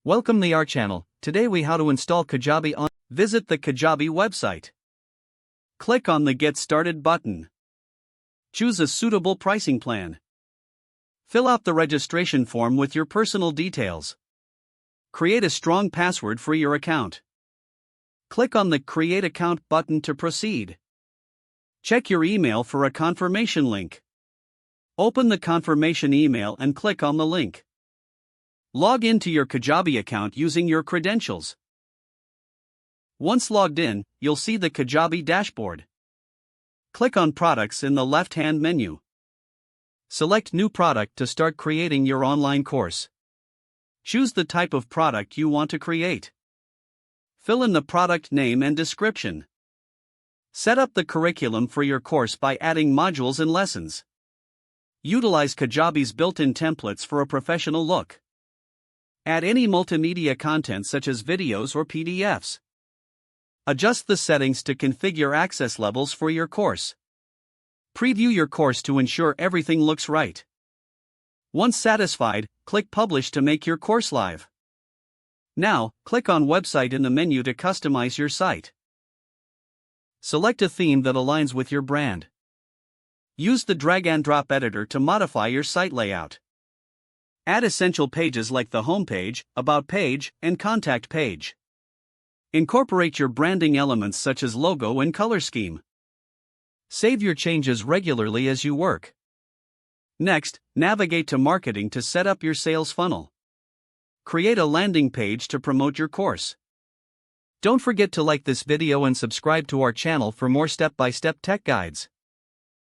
Welcome to our channel. Today we how to install Kajabi on. Visit the Kajabi website. Click on the Get Started button. Choose a suitable pricing plan. Fill out the registration form with your personal details. Create a strong password for your account. Click on the Create Account button to proceed. Check your email for a confirmation link. Open the confirmation email and click on the link. Log into your Kajabi account using your credentials. Once logged in, you'll see the Kajabi dashboard. Click on Products in the left-hand menu. Select New Product to start creating your online course. Choose the type of product you want to create. Fill in the product name and description. Set up the curriculum for your course by adding modules and lessons. Utilize Kajabi's built-in templates for a professional look. Add any multimedia content such as videos or PDFs. Adjust the settings to configure access levels for your course. Preview your course to ensure everything looks right. Once satisfied, click Publish to make your course live. Now, click on Website in the menu to customize your site. Select a theme that aligns with your brand. Use the drag and drop editor to modify your site layout. Add essential pages like the home page, about page, and contact page. Incorporate your branding elements such as logo and color scheme. Save your changes regularly as you work. Next, navigate to Marketing to set up your sales funnel. Create a landing page to promote your course. Don't forget to like this video and subscribe to our channel for more step-by-step tech guides.